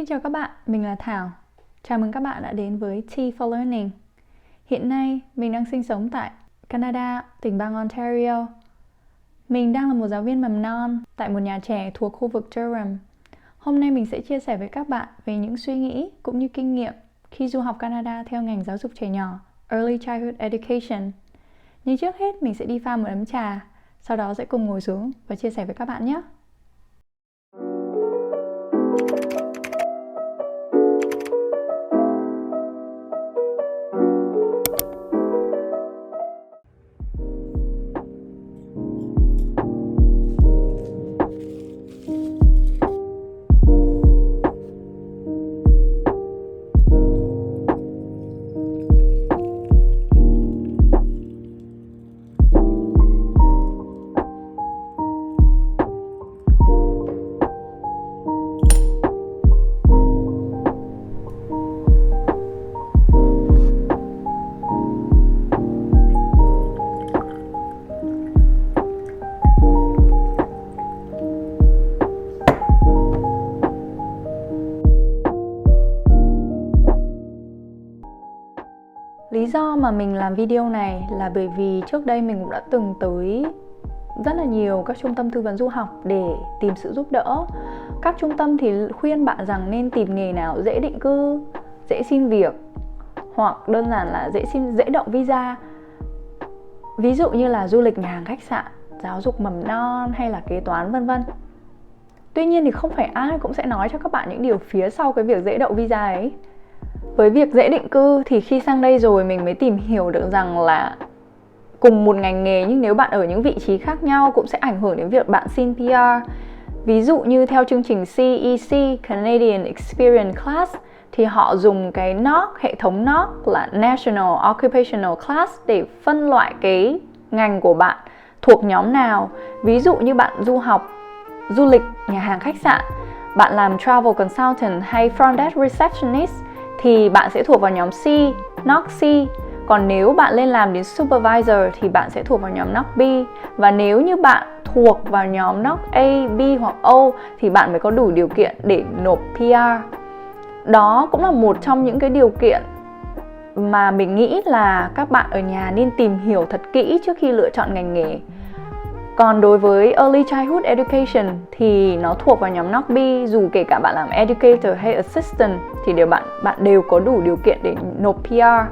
Xin chào các bạn, mình là Thảo. Chào mừng các bạn đã đến với T for Learning. Hiện nay, mình đang sinh sống tại Canada, tỉnh bang Ontario. Mình đang là một giáo viên mầm non tại một nhà trẻ thuộc khu vực Durham. Hôm nay mình sẽ chia sẻ với các bạn về những suy nghĩ cũng như kinh nghiệm khi du học Canada theo ngành giáo dục trẻ nhỏ, Early Childhood Education. Nhưng trước hết mình sẽ đi pha một ấm trà, sau đó sẽ cùng ngồi xuống và chia sẻ với các bạn nhé. Lý do mà mình làm video này là bởi vì trước đây mình cũng đã từng tới rất là nhiều các trung tâm tư vấn du học để tìm sự giúp đỡ. Các trung tâm thì khuyên bạn rằng nên tìm nghề nào dễ định cư, dễ xin việc, hoặc đơn giản là dễ động visa. Ví dụ như là du lịch, nhà hàng, khách sạn, giáo dục mầm non hay là kế toán vân vân. Tuy nhiên thì không phải ai cũng sẽ nói cho các bạn những điều phía sau cái việc dễ đậu visa ấy. Với việc dễ định cư thì khi sang đây rồi mình mới tìm hiểu được rằng là cùng một ngành nghề nhưng nếu bạn ở những vị trí khác nhau cũng sẽ ảnh hưởng đến việc bạn xin PR. Ví dụ như theo chương trình CEC, Canadian Experience Class, thì họ dùng cái NOC, hệ thống NOC là National Occupational Class để phân loại cái ngành của bạn thuộc nhóm nào. Ví dụ như bạn du học, du lịch, nhà hàng, khách sạn, bạn làm Travel Consultant hay Front Desk Receptionist thì bạn sẽ thuộc vào nhóm C, NOC C. Còn nếu bạn lên làm đến Supervisor thì bạn sẽ thuộc vào nhóm NOC B. Và nếu như bạn thuộc vào nhóm NOC A, B hoặc O thì bạn mới có đủ điều kiện để nộp PR. Đó cũng là một trong những cái điều kiện mà mình nghĩ là các bạn ở nhà nên tìm hiểu thật kỹ trước khi lựa chọn ngành nghề. Còn đối với Early Childhood Education thì nó thuộc vào nhóm NOC B, dù kể cả bạn làm Educator hay Assistant thì bạn đều có đủ điều kiện để nộp PR.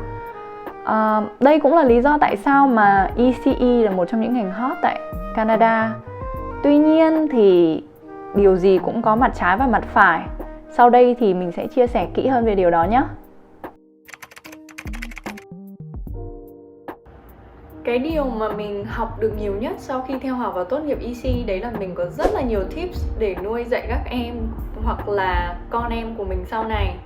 Đây cũng là lý do tại sao mà ECE là một trong những ngành hot tại Canada. Tuy nhiên thì điều gì cũng có mặt trái và mặt phải. Sau đây thì mình sẽ chia sẻ kỹ hơn về điều đó nhé. Cái điều mà mình học được nhiều nhất sau khi theo học và tốt nghiệp EC đấy là mình có rất là nhiều tips để nuôi dạy các em hoặc là con em của mình sau này.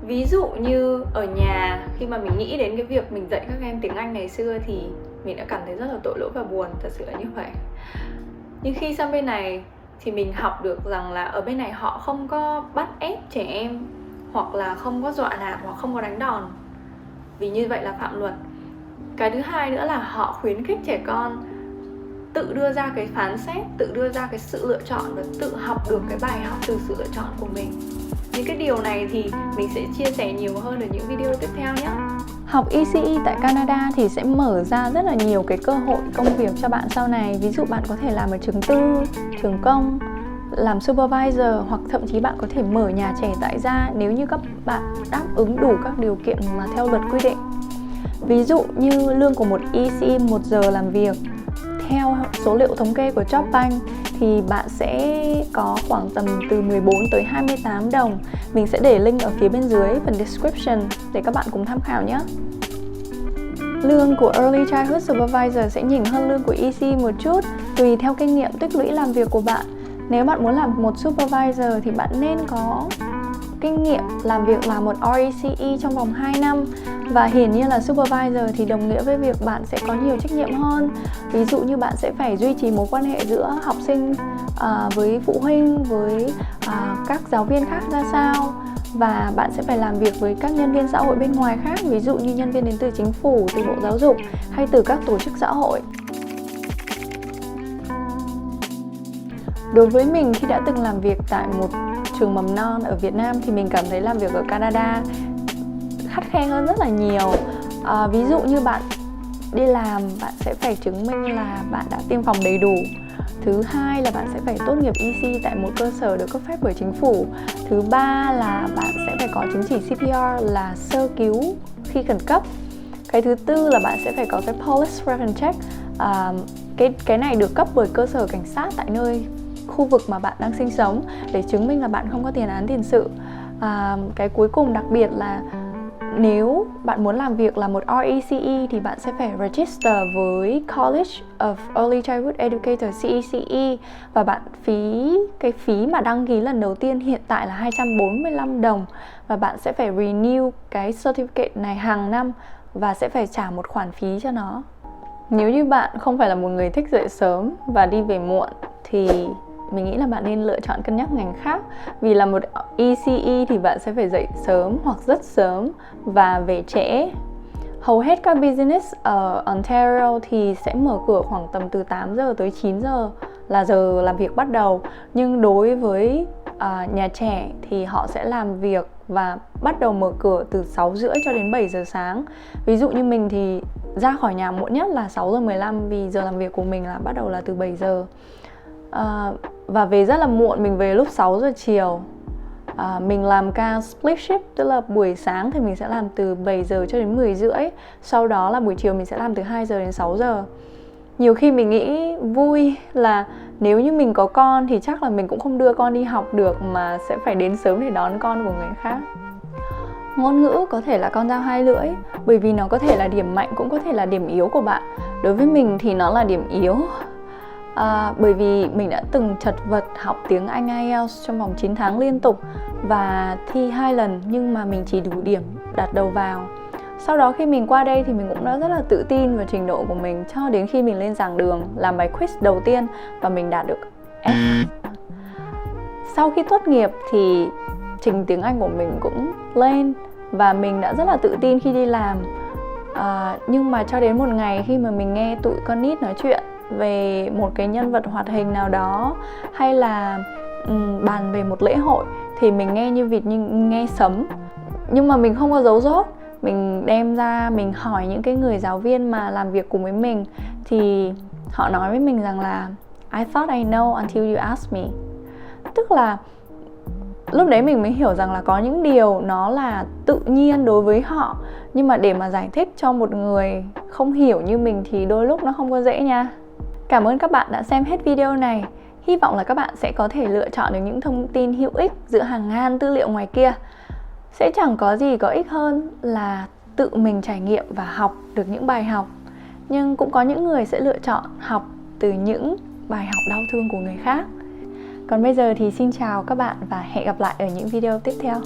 Ví dụ như ở nhà, khi mà mình nghĩ đến cái việc mình dạy các em tiếng Anh ngày xưa thì mình đã cảm thấy rất là tội lỗi và buồn, thật sự là như vậy. Nhưng khi sang bên này thì mình học được rằng là ở bên này họ không có bắt ép trẻ em, hoặc là không có dọa nạt, hoặc không có đánh đòn, vì như vậy là phạm luật. Cái thứ hai nữa là họ khuyến khích trẻ con tự đưa ra cái phán xét, tự đưa ra cái sự lựa chọn và tự học được cái bài học từ sự lựa chọn của mình. Những cái điều này thì mình sẽ chia sẻ nhiều hơn ở những video tiếp theo nhé. Học ECE tại Canada thì sẽ mở ra rất là nhiều cái cơ hội công việc cho bạn sau này. Ví dụ bạn có thể làm ở trường tư, trường công, làm supervisor, hoặc thậm chí bạn có thể mở nhà trẻ tại gia nếu như các bạn đáp ứng đủ các điều kiện mà theo luật quy định. Ví dụ như lương của một ECE 1 giờ làm việc theo số liệu thống kê của Jobbank thì bạn sẽ có khoảng tầm từ 14 tới 28 đồng. Mình sẽ để link ở phía bên dưới phần description để các bạn cùng tham khảo nhé. Lương của Early Childhood Supervisor sẽ nhỉnh hơn lương của EC một chút, tùy theo kinh nghiệm tích lũy làm việc của bạn. Nếu bạn muốn làm một Supervisor thì bạn nên có kinh nghiệm làm việc là một RECE trong vòng 2 năm. Và hiển nhiên là Supervisor thì đồng nghĩa với việc bạn sẽ có nhiều trách nhiệm hơn. Ví dụ như bạn sẽ phải duy trì mối quan hệ giữa học sinh với phụ huynh, với các giáo viên khác ra sao. Và bạn sẽ phải làm việc với các nhân viên xã hội bên ngoài khác, ví dụ như nhân viên đến từ chính phủ, từ Bộ Giáo dục hay từ các tổ chức xã hội. Đối với mình, khi đã từng làm việc tại một trường mầm non ở Việt Nam thì mình cảm thấy làm việc ở Canada khắt khe hơn rất là nhiều. Ví dụ như bạn đi làm, bạn sẽ phải chứng minh là bạn đã tiêm phòng đầy đủ. Thứ hai là bạn sẽ phải tốt nghiệp EC tại một cơ sở được cấp phép bởi chính phủ. Thứ ba là bạn sẽ phải có chứng chỉ CPR là sơ cứu khi khẩn cấp. Cái thứ tư là bạn sẽ phải có cái Police Reference Check. Cái này được cấp bởi cơ sở cảnh sát tại nơi khu vực mà bạn đang sinh sống để chứng minh là bạn không có tiền án tiền sự. Cái cuối cùng đặc biệt là nếu bạn muốn làm việc là một RECE thì bạn sẽ phải register với College of Early Childhood Educator CECE, và cái phí mà đăng ký lần đầu tiên hiện tại là 245 đồng, và bạn sẽ phải renew cái certificate này hàng năm và sẽ phải trả một khoản phí cho nó. Nếu như bạn không phải là một người thích dậy sớm và đi về muộn thì mình nghĩ là bạn nên lựa chọn cân nhắc ngành khác. Vì là một ECE thì bạn sẽ phải dậy sớm hoặc rất sớm và về trễ. Hầu hết các business ở Ontario thì sẽ mở cửa khoảng tầm từ 8 giờ tới 9 giờ là giờ làm việc bắt đầu. Nhưng đối với nhà trẻ thì họ sẽ làm việc và bắt đầu mở cửa từ 6 rưỡi cho đến 7 giờ sáng. Ví dụ như mình thì ra khỏi nhà muộn nhất là 6 giờ 15 vì giờ làm việc của mình là bắt đầu là từ 7 giờ. Và về rất là muộn, mình về lúc 6 giờ chiều. Mình làm ca split shift, tức là buổi sáng thì mình sẽ làm từ 7 giờ cho đến 10 rưỡi. Sau đó là buổi chiều mình sẽ làm từ 2 giờ đến 6 giờ. Nhiều khi mình nghĩ vui là nếu như mình có con thì chắc là mình cũng không đưa con đi học được, mà sẽ phải đến sớm để đón con của người khác. Ngôn ngữ có thể là con dao hai lưỡi, bởi vì nó có thể là điểm mạnh cũng có thể là điểm yếu của bạn. Đối với mình thì nó là điểm yếu. Bởi vì mình đã từng chật vật học tiếng Anh IELTS trong vòng 9 tháng liên tục và thi 2 lần, nhưng mà mình chỉ đủ điểm đặt đầu vào. Sau đó khi mình qua đây thì mình cũng đã rất là tự tin vào trình độ của mình, cho đến khi mình lên giảng đường làm bài quiz đầu tiên và mình đạt được F. Sau khi tốt nghiệp thì trình tiếng Anh của mình cũng lên và mình đã rất là tự tin khi đi làm. Nhưng mà cho đến một ngày khi mà mình nghe tụi con nít nói chuyện về một cái nhân vật hoạt hình nào đó, hay là bàn về một lễ hội, thì mình nghe như vịt, như nghe sấm. Nhưng mà mình không có giấu dốt, mình đem ra mình hỏi những cái người giáo viên mà làm việc cùng với mình, thì họ nói với mình rằng là I thought I know until you asked me. Tức là lúc đấy mình mới hiểu rằng là có những điều nó là tự nhiên đối với họ, nhưng mà để mà giải thích cho một người không hiểu như mình thì đôi lúc nó không có dễ nha. Cảm ơn các bạn đã xem hết video này. Hy vọng là các bạn sẽ có thể lựa chọn được những thông tin hữu ích giữa hàng ngàn tư liệu ngoài kia. Sẽ chẳng có gì có ích hơn là tự mình trải nghiệm và học được những bài học. Nhưng cũng có những người sẽ lựa chọn học từ những bài học đau thương của người khác. Còn bây giờ thì xin chào các bạn và hẹn gặp lại ở những video tiếp theo.